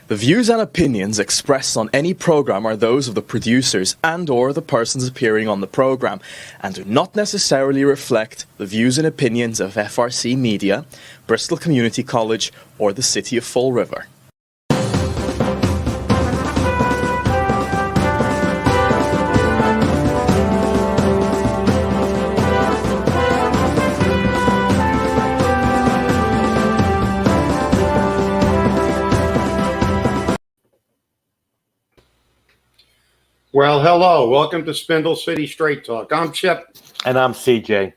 The views and opinions expressed on any program are those of the producers and/or the persons appearing on the program, and do not necessarily reflect the views and opinions of FRC Media, Bristol Community College, or the City of Fall River. Well, hello. Welcome to Spindle City Straight Talk. I'm Chip. And I'm CJ.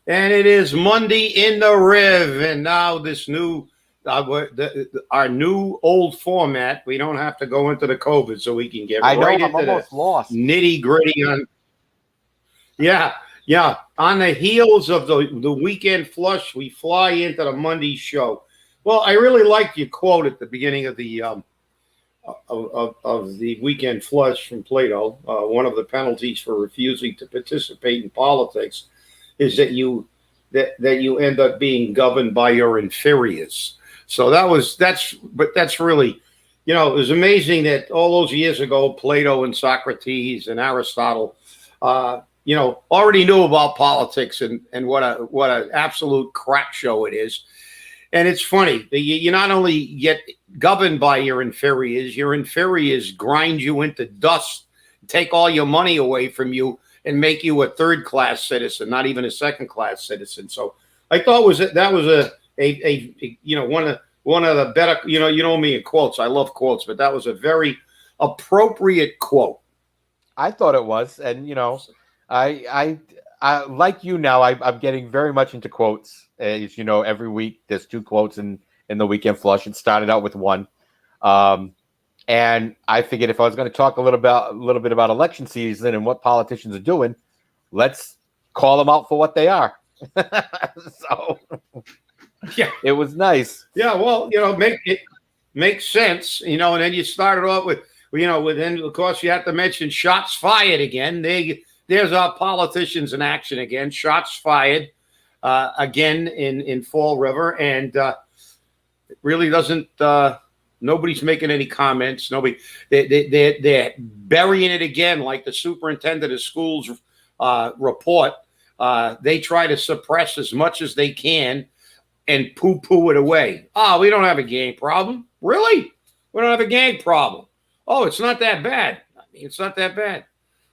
And it is Monday in the Riv. And now this new, our new old format, we don't have to go into the COVID, so we can get I know, right I'm into almost the lost. nitty gritty on. Yeah. On the heels of the weekend flush, we fly into the Monday show. Well, I really liked your quote at the beginning of the of the weekend flush from Plato. One of the penalties for refusing to participate in politics is that you end up being governed by your inferiors. So that's really, it was amazing that all those years ago, Plato and Socrates and Aristotle, already knew about politics and what an absolute crap show it is. And it's funny, you not only get governed by your inferiors grind you into dust, take all your money away from you, and make you a third-class citizen, not even a second-class citizen. So I thought that was one of the better, you know me in quotes. I love quotes, but that was a very appropriate quote. I thought it was, and I like you now. I'm getting very much into quotes. As you know, every week there's two quotes in the weekend flush. It started out with one, and I figured if I was going to talk a little bit about election season and what politicians are doing, let's call them out for what they are. So, yeah, it was nice. Yeah, well, it makes sense, and then you started off with, then of course you have to mention shots fired again. There's our politicians in action again. Shots fired again in Fall River, and it really doesn't. Nobody's making any comments. Nobody. They're burying it again, like the superintendent of schools report. They try to suppress as much as they can and poo-poo it away. Oh, we don't have a gang problem. Really? We don't have a gang problem. Oh, it's not that bad. I mean, it's not that bad.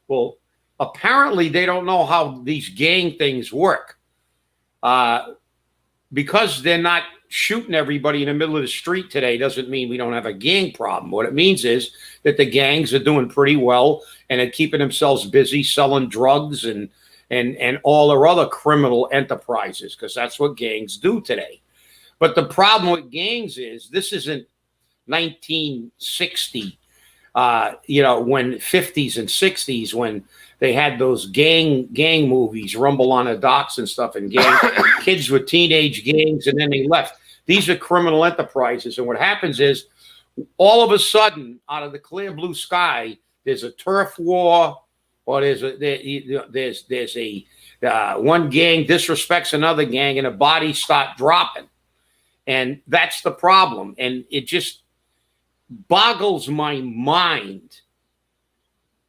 Well, apparently they don't know how these gang things work. Because they're not shooting everybody in the middle of the street today doesn't mean we don't have a gang problem. What it means is that the gangs are doing pretty well and are keeping themselves busy selling drugs and all their other criminal enterprises, because that's what gangs do today. But the problem with gangs is this isn't 1960, when 50s and 60s, when they had those gang movies, Rumble on the Docks and stuff, and kids with teenage gangs, and then they left. These are criminal enterprises, and what happens is, all of a sudden, out of the clear blue sky, there's a turf war, or there's a one gang disrespects another gang, and the bodies start dropping, and that's the problem. And it just boggles my mind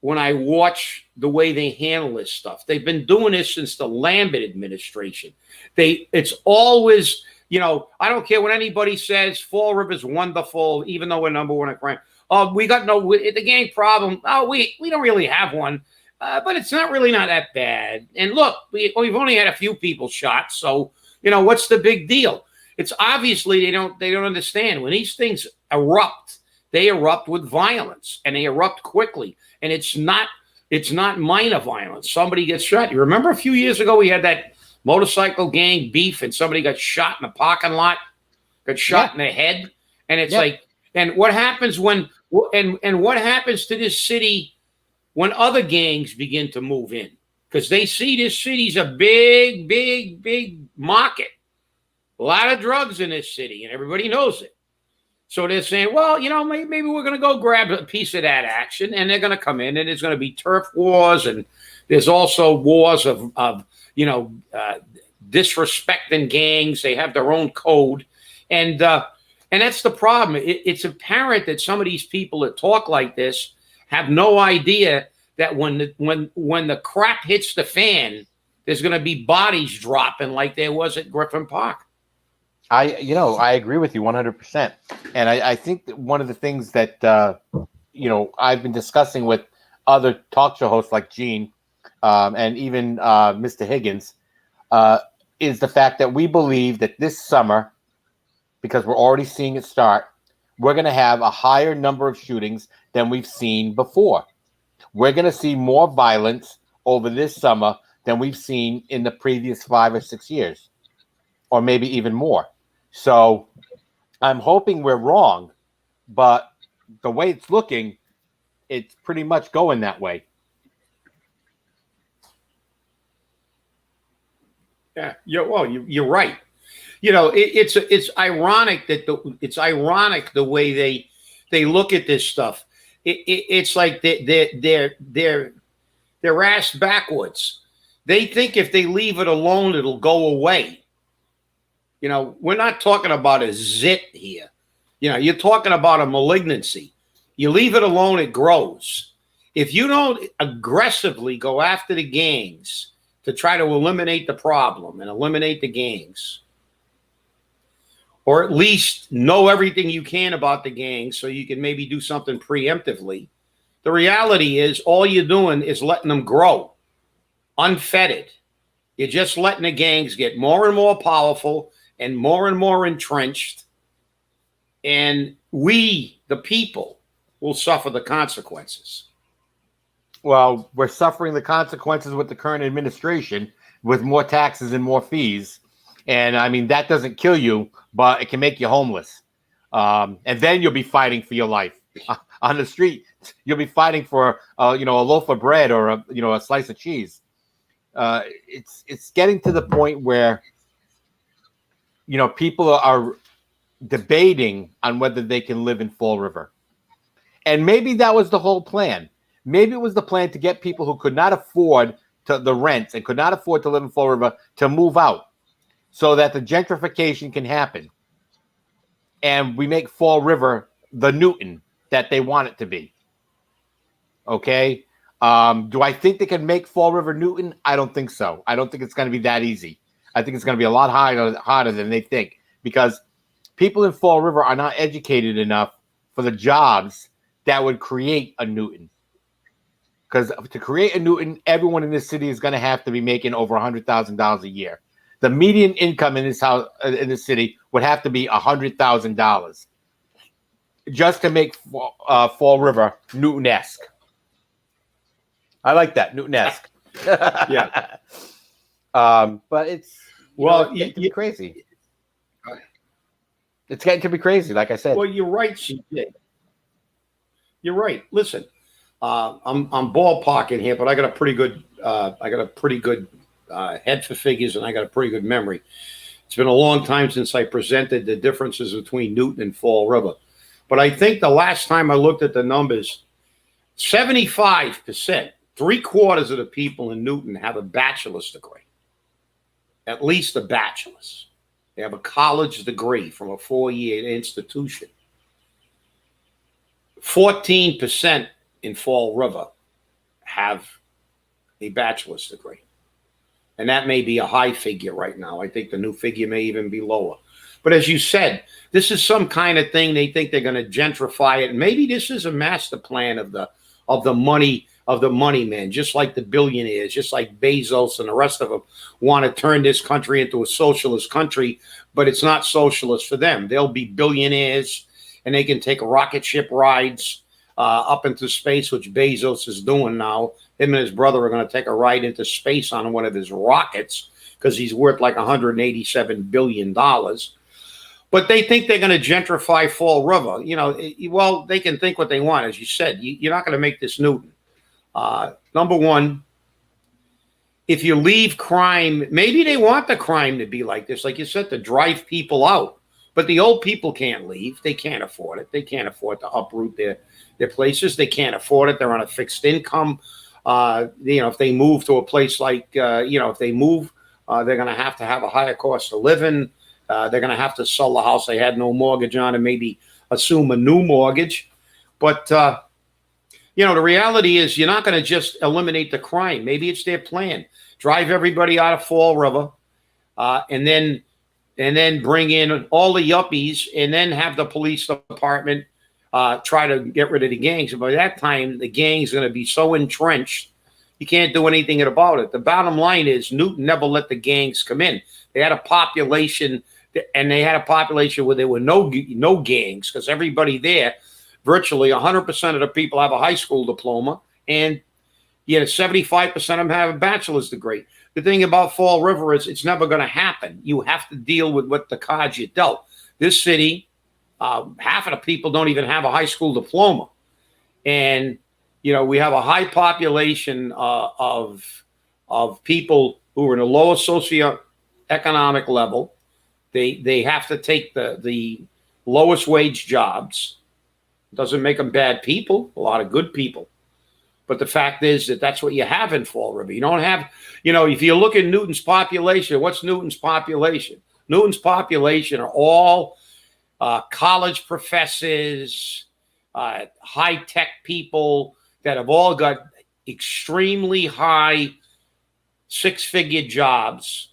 when I watch the way they handle this stuff. They've been doing this since the Lambert administration. It's always, I don't care what anybody says, Fall River's wonderful, even though we're number one in crime. Oh, we got the gang problem. Oh, we don't really have one, but it's not that bad. And look, we've only had a few people shot, so what's the big deal? It's obviously they don't understand when these things erupt. They erupt with violence, and they erupt quickly. And it's not minor violence. Somebody gets shot. You remember a few years ago we had that motorcycle gang beef, and somebody got shot in the parking lot, got shot in the head, and it's like, and what happens when and what happens to this city when other gangs begin to move in? Because they see this city's a big market, a lot of drugs in this city, and everybody knows it. So they're saying, well, maybe we're going to go grab a piece of that action, and they're going to come in, and there's going to be turf wars, and there's also wars of disrespecting gangs. They have their own code, and And that's the problem. It's apparent that some of these people that talk like this have no idea that when the crap hits the fan, there's going to be bodies dropping like there was at Griffin Park. I agree with you 100%. And I think that one of the things that, I've been discussing with other talk show hosts like Gene and even Mr. Higgins is the fact that we believe that this summer, because we're already seeing it start, we're going to have a higher number of shootings than we've seen before. We're going to see more violence over this summer than we've seen in the previous 5 or 6 years, or maybe even more. So I'm hoping we're wrong, but the way it's looking, it's pretty much going that way. Yeah, you're right. It's ironic that the way they look at this stuff. It's like they're ass backwards. They think if they leave it alone, it'll go away. We're not talking about a zit here. You're talking about a malignancy. You leave it alone, it grows. If you don't aggressively go after the gangs to try to eliminate the problem and eliminate the gangs, or at least know everything you can about the gangs so you can maybe do something preemptively, the reality is all you're doing is letting them grow unfettered. You're just letting the gangs get more and more powerful and more entrenched. And we, the people, will suffer the consequences. Well, we're suffering the consequences with the current administration with more taxes and more fees. And I mean, that doesn't kill you, but it can make you homeless. And then you'll be fighting for your life on the street. You'll be fighting for, a loaf of bread or a slice of cheese. It's getting to the point where, people are debating on whether they can live in Fall River. And maybe that was the whole plan. Maybe it was the plan to get people who could not afford the rents and could not afford to live in Fall River to move out so that the gentrification can happen. And we make Fall River the Newton that they want it to be. Okay? Do I think they can make Fall River Newton? I don't think so. I don't think it's going to be that easy. I think it's going to be a lot harder than they think, because people in Fall River are not educated enough for the jobs that would create a Newton. Because to create a Newton, everyone in this city is going to have to be making over $100,000 a year. The median income in this city would have to be $100,000 just to make Fall River Newton-esque. I like that, Newton-esque. Yeah. But it's getting to be crazy. It's getting to be crazy, like I said. Well, you're right, CJ. You're right. Listen, I'm ballparking here, but I got a pretty good head for figures, and I got a pretty good memory. It's been a long time since I presented the differences between Newton and Fall River, but I think the last time I looked at the numbers, 75%, 3/4 of the people in Newton have a bachelor's degree, at least a bachelor's. They have a college degree from a 4-year institution. 14% in Fall River have a bachelor's degree. And that may be a high figure right now. I think the new figure may even be lower. But as you said, this is some kind of thing. They think they're going to gentrify it. And maybe this is a master plan of the money men, just like the billionaires, just like Bezos and the rest of them want to turn this country into a socialist country, but it's not socialist for them. They'll be billionaires and they can take rocket ship rides up into space, which Bezos is doing now. Him and his brother are going to take a ride into space on one of his rockets because he's worth like $187 billion. But they think they're going to gentrify Fall River. Well, they can think what they want. As you said, you're not going to make this Newton. Number one, if you leave crime, maybe they want the crime to be like this, like you said, to drive people out. But the old people can't leave. They can't afford it. They can't afford to uproot their places. They can't afford it. They're on a fixed income. If they move to a place like, if they move, they're going to have a higher cost of living. They're going to have to sell the house they had no mortgage on and maybe assume a new mortgage. But, the reality is you're not going to just eliminate the crime. Maybe it's their plan. Drive everybody out of Fall River and then bring in all the yuppies and then have the police department try to get rid of the gangs. And by that time, the gangs are going to be so entrenched, you can't do anything about it. The bottom line is Newton never let the gangs come in. They had a population, and they had a population where there were no gangs, because everybody there, virtually 100% of the people have a high school diploma, and 75% of them have a bachelor's degree. The thing about Fall River is it's never going to happen. You have to deal with what the cards you dealt. This city, half of the people don't even have a high school diploma. And, we have a high population of people who are in a lower socioeconomic level. They have to take the lowest wage jobs. Doesn't make them bad people, a lot of good people. But the fact is that that's what you have in Fall River. You don't have, if you look at Newton's population, what's Newton's population? Newton's population are all college professors, high-tech people that have all got extremely high six-figure jobs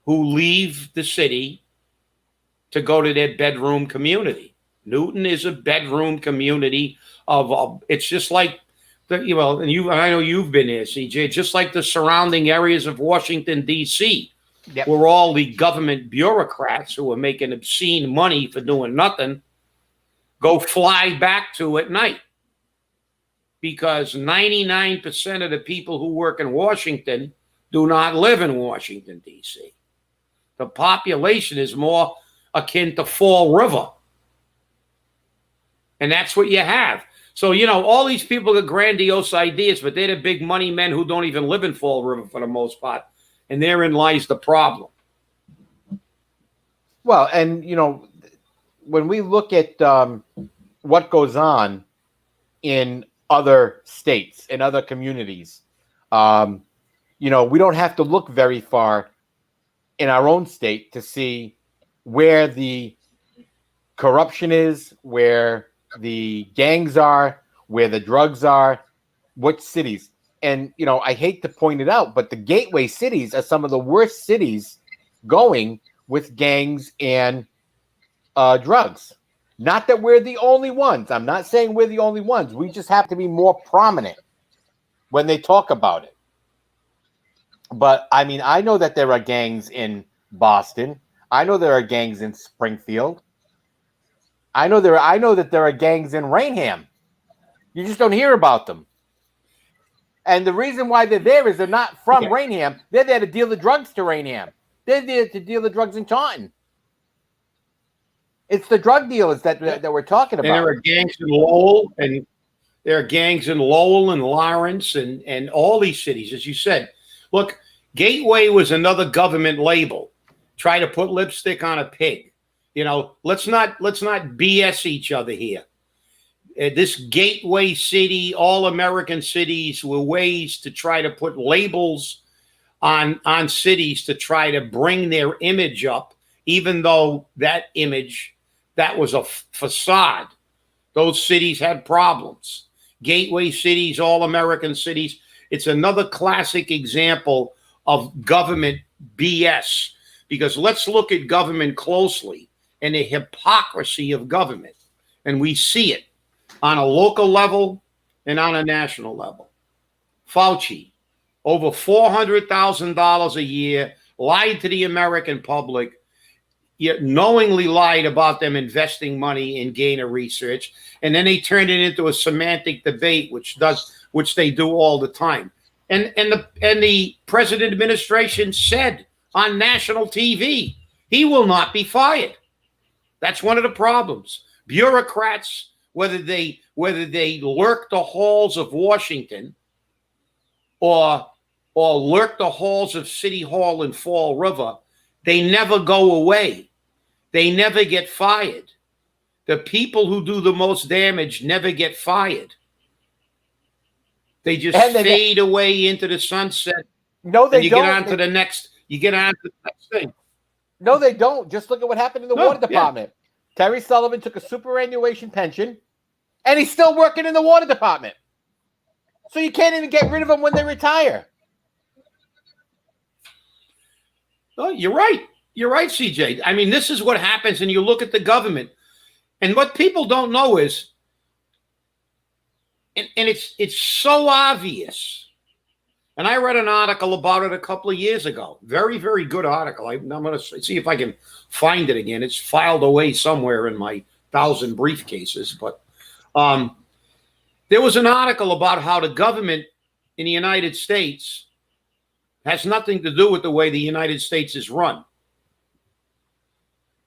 who leave the city to go to their bedroom community. Newton is a bedroom community of it's just like and I know you've been there, CJ, just like the surrounding areas of Washington, D.C., yep, where all the government bureaucrats who are making obscene money for doing nothing go fly back to at night. Because 99% of the people who work in Washington do not live in Washington, D.C. The population is more akin to Fall River. And that's what you have. So, all these people got grandiose ideas, but they're the big money men who don't even live in Fall River for the most part. And therein lies the problem. Well, and, when we look at what goes on in other states, in other communities, we don't have to look very far in our own state to see where the corruption is, where the gangs are, where the drugs are, what cities. And, I hate to point it out, but the gateway cities are some of the worst cities going with gangs and drugs. Not that we're the only ones. I'm not saying we're the only ones. We just have to be more prominent when they talk about it. But, I know that there are gangs in Boston. I know there are gangs in Springfield. I know that there are gangs in Rainham. You just don't hear about them. And the reason why they're there is they're not from Rainham. They're there to deal the drugs to Rainham. They're there to deal the drugs in Taunton. It's the drug dealers that we're talking about. And there are gangs in Lowell, and there are gangs in Lowell and Lawrence and all these cities, as you said. Look, Gateway was another government label. Try to put lipstick on a pig. Let's not BS each other here. This gateway city, all American cities were ways to try to put labels on cities to try to bring their image up, even though that image, that was a facade. Those cities had problems. Gateway cities, all American cities. It's another classic example of government BS, because let's look at government closely and the hypocrisy of government. And we see it on a local level and on a national level. Fauci, over $400,000 a year, lied to the American public, yet knowingly lied about them investing money in Gainer research. And then they turned it into a semantic debate, which they do all the time. And the president administration said on national TV, he will not be fired. That's one of the problems. Bureaucrats, whether they lurk the halls of Washington or lurk the halls of City Hall in Fall River, they never go away. They never get fired. The people who do the most damage never get fired. They just fade away into the sunset. No, they and you don't. Get on to the next. You get on to the next thing. No, they don't. Just look at what happened in the water department. Terry Sullivan took a superannuation pension, and he's still working in the water department. So you can't even get rid of them when they retire. Oh, you're right. You're right, CJ. I mean, this is what happens, and you look at the government, and what people don't know is, and it's so obvious. And I read an article about it a couple of years ago. Very, very good article. I'm going to see if I can find it again. It's filed away somewhere in my 1,000 briefcases. But there was an article about how the government in the United States has nothing to do with the way the United States is run.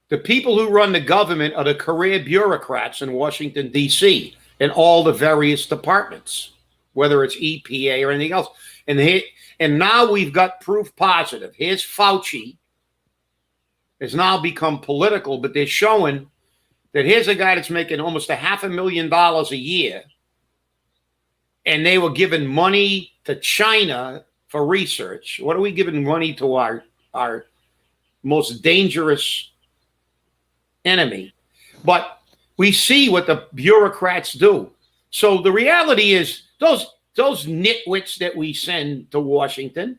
The people who run the government are the career bureaucrats in Washington, D.C., and all the various departments, whether it's EPA or anything else. And now we've got proof positive. Here's Fauci has now become political, but they're showing that here's a guy that's making almost $500,000 a year, and they were giving money to China for research. What are we giving money to our most dangerous enemy? But we see what the bureaucrats do. So the reality is those nitwits that we send to Washington,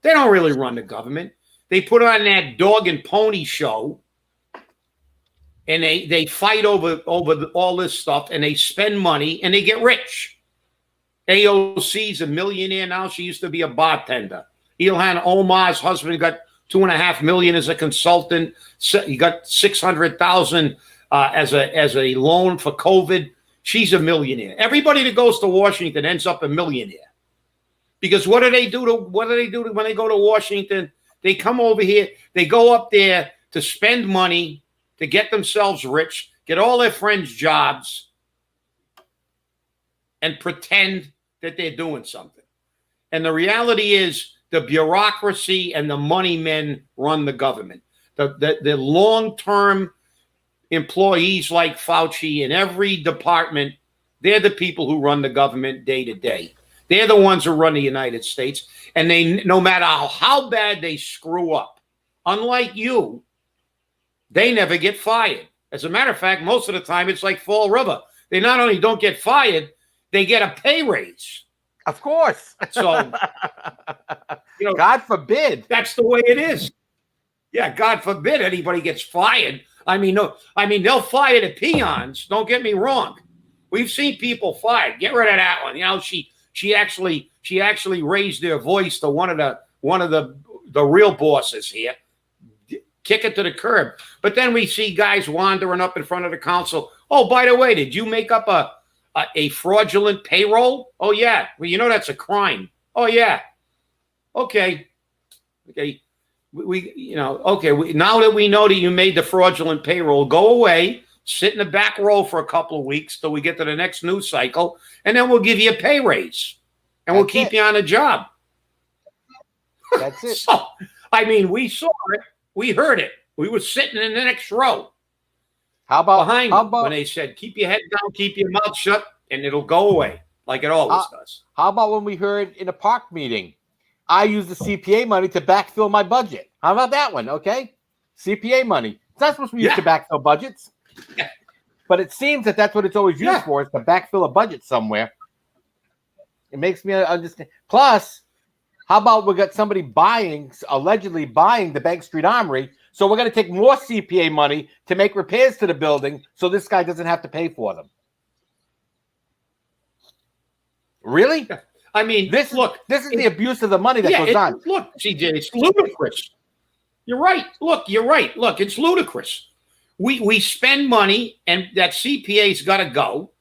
they don't really run the government. They put on that dog and pony show, and they fight over all this stuff, and they spend money, and they get rich. AOC's a millionaire now. She used to be a bartender. Ilhan Omar's husband got $2.5 million as a consultant. He got $600,000 as a loan for COVID. She's a millionaire. Everybody that goes to Washington ends up a millionaire. Because what do they do when they go to Washington? They come over here, they go up there to spend money, to get themselves rich, get all their friends jobs, and pretend that they're doing something. And the reality is the bureaucracy and the money men run the government. The long-term employees like Fauci in every department, they're the people who run the government day to day. They're the ones who run the United States. And they, no matter how bad they screw up, unlike you, they never get fired. As a matter of fact, most of the time it's like Fall River. They not only don't get fired, they get a pay raise. Of course. So, God forbid. That's the way it is. Yeah, God forbid anybody gets fired. They'll fire the peons. Don't get me wrong. We've seen people fired. Get rid of that one. She actually raised their voice to one of the real bosses here. Kick it to the curb. But then we see guys wandering up in front of the council. Oh, by the way, did you make up a fraudulent payroll? Oh yeah. Well, that's a crime. Oh yeah. Okay. Now that we know that you made the fraudulent payroll, go away, sit in the back row for a couple of weeks till we get to the next news cycle, and then we'll give you a pay raise, and we'll keep you on the job. That's it. So, we saw it, we heard it. We were sitting in the next row. How about when they said, keep your head down, keep your mouth shut, and it'll go away like it always does. How about when we heard in a park meeting, I use the CPA money to backfill my budget? How about that one? Okay. CPA money. It's not supposed to be used to backfill budgets. Yeah. But it seems that that's what it's always used for, is to backfill a budget somewhere. It makes me understand. Plus, how about we got somebody allegedly buying the Bank Street Armory, so we're going to take more CPA money to make repairs to the building so this guy doesn't have to pay for them. Really? Yeah. This is the abuse of the money that goes on. Look, CJ, it's ludicrous. You're right. Look, it's ludicrous. We spend money, and that CPA's got to go.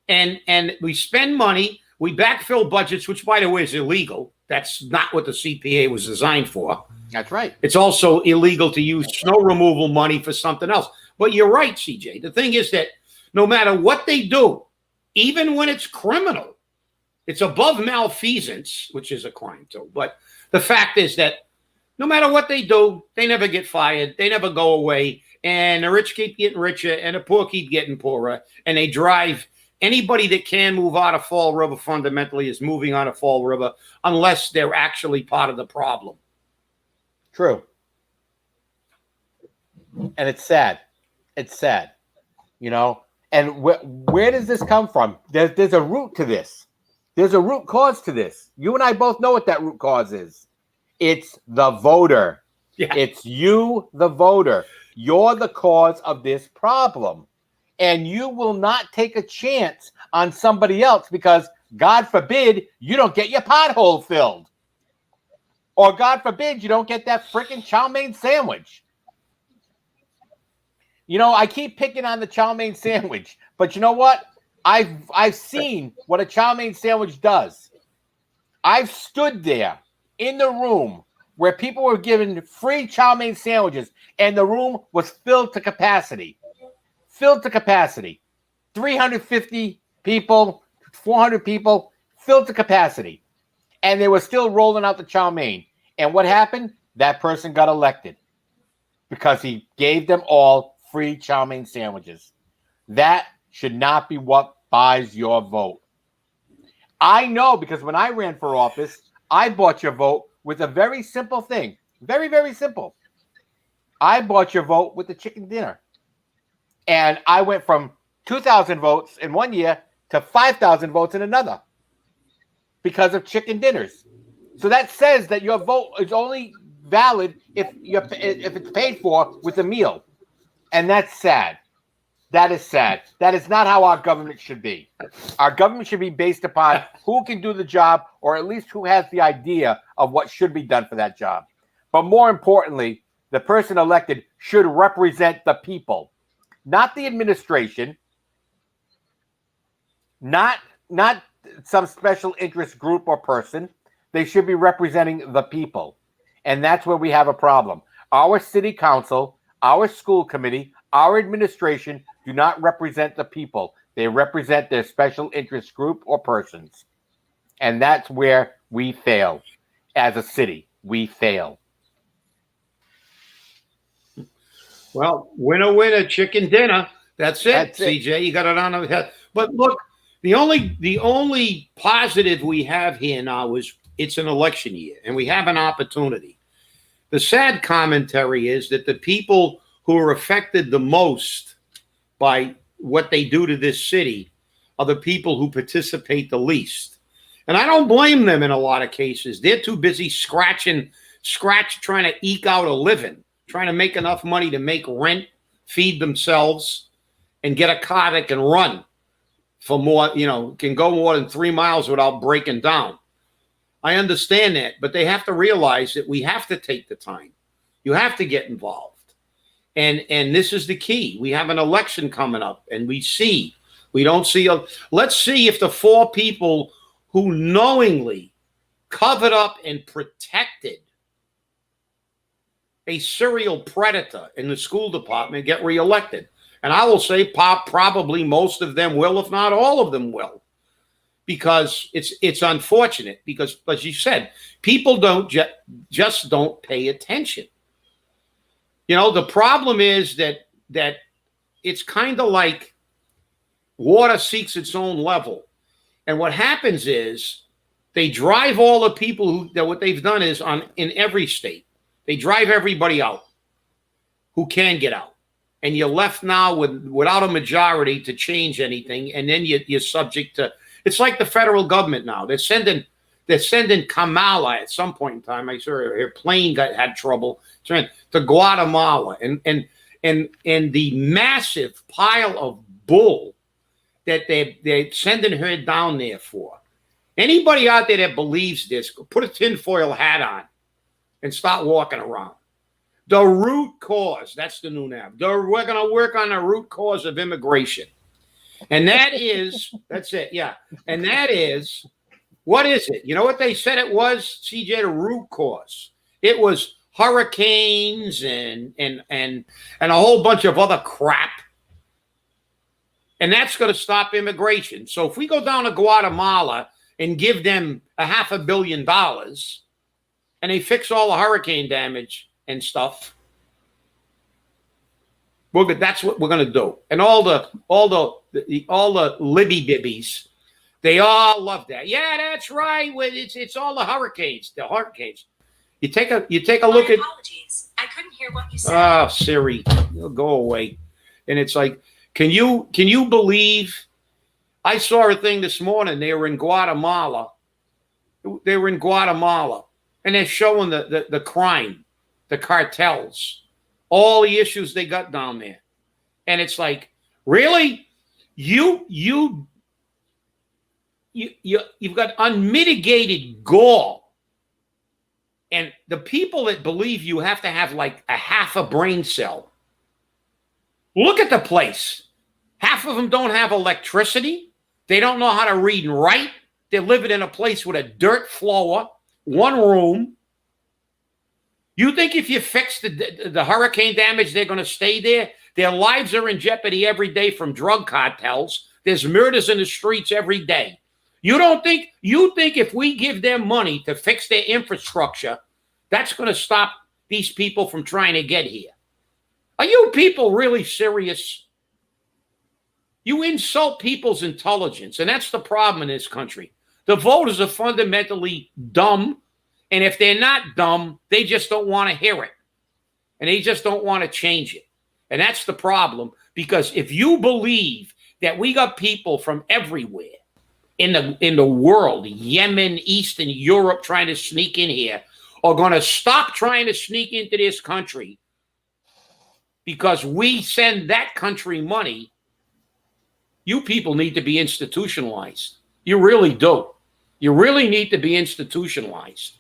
And we spend money, we backfill budgets, which, by the way, is illegal. That's not what the CPA was designed for. That's right. It's also illegal to use snow removal money for something else. But you're right, CJ. The thing is that no matter what they do, even when it's criminal, it's above malfeasance, which is a crime too. But the fact is that no matter what they do, they never get fired. They never go away. And the rich keep getting richer and the poor keep getting poorer. And they drive anybody that can move out of Fall River fundamentally is moving out of Fall River unless they're actually part of the problem. True. And it's sad. It's sad, And where does this come from? There's a root to this. There's a root cause to this. You and I both know what that root cause is. It's the voter. Yeah. It's you, the voter. You're the cause of this problem. And you will not take a chance on somebody else because, God forbid, you don't get your pothole filled. Or, God forbid, you don't get that freaking chow mein sandwich. I keep picking on the chow mein sandwich. But you know what? I've seen what a chow mein sandwich does. I've stood there in the room where people were given free chow mein sandwiches, and the room was filled to capacity. 350 people, 400 people, filled to capacity. And they were still rolling out the chow mein. And what happened? That person got elected because he gave them all free chow mein sandwiches. That should not be what buys your vote. I know because when I ran for office, I bought your vote with a very simple thing. Very, very simple. I bought your vote with the chicken dinner. And I went from 2,000 votes in one year to 5,000 votes in another because of chicken dinners. So that says that your vote is only valid if it's paid for with a meal. And that's sad. That is sad. That is not how our government should be. Our government should be based upon who can do the job, or at least who has the idea of what should be done for that job. But more importantly, the person elected should represent the people, not the administration, not some special interest group or person. They should be representing the people. And that's where we have a problem. Our city council, our school committee, our administration do not represent the people. They represent their special interest group or persons. And that's where we fail. As a city, we fail. Well, winner, chicken dinner. That's it, CJ. You got it on the head. But look, the only positive we have here now is it's an election year, and we have an opportunity. The sad commentary is that the people who are affected the most by what they do to this city are the people who participate the least. And I don't blame them in a lot of cases. They're too busy trying to eke out a living, trying to make enough money to make rent, feed themselves, and get a car that can run for more, can go more than 3 miles without breaking down. I understand that, but they have to realize that we have to take the time. You have to get involved. And this is the key. We have an election coming up, and let's see if the 4 people who knowingly covered up and protected a serial predator in the school department get reelected. And I will say probably most of them will, if not all of them will, because it's unfortunate because, as you said, people just don't pay attention. The problem is that it's kind of like water seeks its own level. And what happens is they drive all the people what they've done is in every state, they drive everybody out who can get out. And you're left now without a majority to change anything. And then you're subject to, it's like the federal government now. They're sending Kamala at some point in time. I saw her plane had trouble to Guatemala, and the massive pile of bull that they're sending her down there for. Anybody out there that believes this, put a tinfoil hat on and start walking around. The root cause, that's the new name. We're going to work on the root cause of immigration. And that is, that's it, yeah. And that is, what is it? You know what they said it was, CJ, the root cause? It was hurricanes and a whole bunch of other crap. And that's going to stop immigration. So if we go down to Guatemala and give them $500 million and they fix all the hurricane damage and stuff, that's what we're going to do. And all the Libby bibbies, they all love that. Yeah, that's right. It's all the hurricanes. The hurricanes. You take a look at. Apologies. I couldn't hear what you said. Oh, Siri, you'll go away. And it's like, can you believe? I saw a thing this morning. They were in Guatemala. And they're showing the crime, the cartels, all the issues they got down there. And it's like, really? You've got unmitigated gall. And the people that believe you have to have like a half a brain cell. Look at the place. Half of them don't have electricity. They don't know how to read and write. They're living in a place with a dirt floor, one room. You think if you fix the hurricane damage, they're going to stay there? Their lives are in jeopardy every day from drug cartels. There's murders in the streets every day. You think if we give them money to fix their infrastructure, that's going to stop these people from trying to get here? Are you people really serious? You insult people's intelligence, and that's the problem in this country. The voters are fundamentally dumb, and if they're not dumb, they just don't want to hear it, and they just don't want to change it. And that's the problem, because if you believe that we got people from everywhere in the world, Yemen, Eastern Europe, trying to sneak in here, are going to stop trying to sneak into this country because we send that country money, you people need to be institutionalized. You really do. You really need to be institutionalized.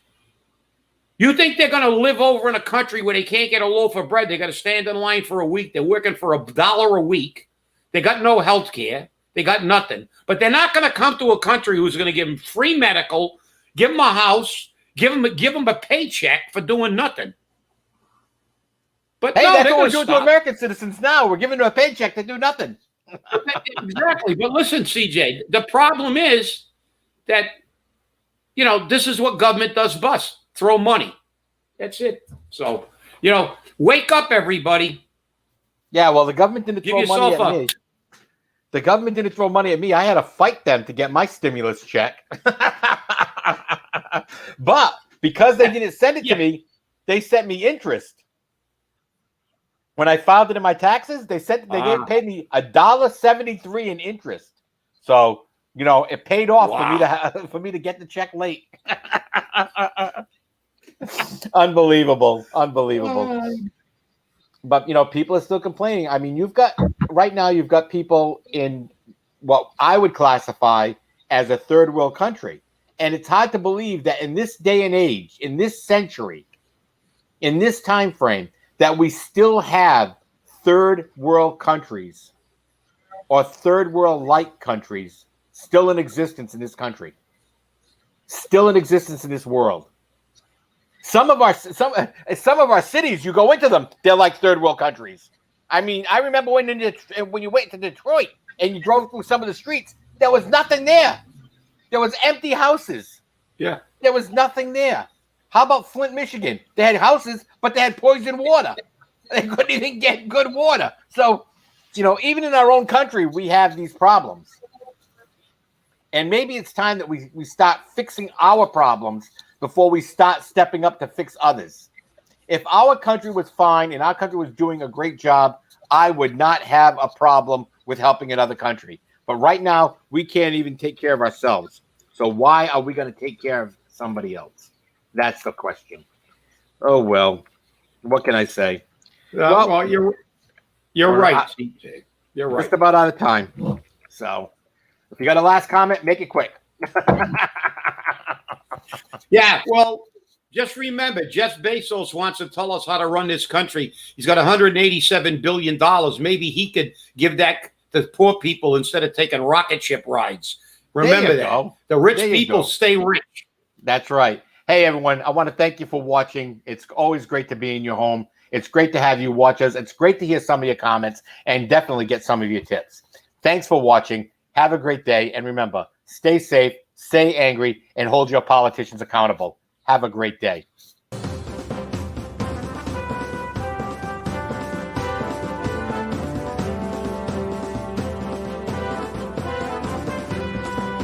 You think they're going to live over in a country where they can't get a loaf of bread? They got to stand in line for a week. They're working for $1 a week. They got no health care. They got nothing. But they're not going to come to a country who's going to give them free medical, give them a house, give them a paycheck for doing nothing. But hey, no, that's what we're doing to American citizens now. We're giving them a paycheck to do nothing. Exactly. But listen, CJ, the problem is that, this is what government does best. Throw money. That's it. So, wake up, everybody. Yeah, well, the government didn't throw money at me. The government didn't throw money at me. I had to fight them to get my stimulus check. But because they didn't send it to me, they sent me interest. When I filed it in my taxes, they paid me $1.73 in interest. So, it paid off for me to get the check late. Unbelievable. But people are still complaining. I mean, you've got people in what I would classify as a third world country. And it's hard to believe that in this day and age, in this century, in this time frame, that we still have third world countries or third world like countries still in existence in this country, still in existence in this world. Some of our cities, you go into them, they're like third world countries. I mean, I remember when you went to Detroit and you drove through some of the streets, there was nothing there. There was empty houses. Yeah. There was nothing there. How about Flint, Michigan? They had houses, but they had poisoned water. They couldn't even get good water. So, even in our own country, we have these problems. And maybe it's time that we start fixing our problems before we start stepping up to fix others. If our country was fine and our country was doing a great job, I would not have a problem with helping another country. But right now, we can't even take care of ourselves. So why are we going to take care of somebody else? That's the question. Oh, well, what can I say? Well, you're right, CJ. You're right. Just about out of time. So if you got a last comment, make it quick. Yeah, well, just remember, Jeff Bezos wants to tell us how to run this country. He's got $187 billion. Maybe he could give that to poor people instead of taking rocket ship rides. Remember that. Go. The rich people stay rich. That's right. Hey, everyone, I want to thank you for watching. It's always great to be in your home. It's great to have you watch us. It's great to hear some of your comments and definitely get some of your tips. Thanks for watching. Have a great day. And remember, stay safe, stay angry, and hold your politicians accountable. Have a great day.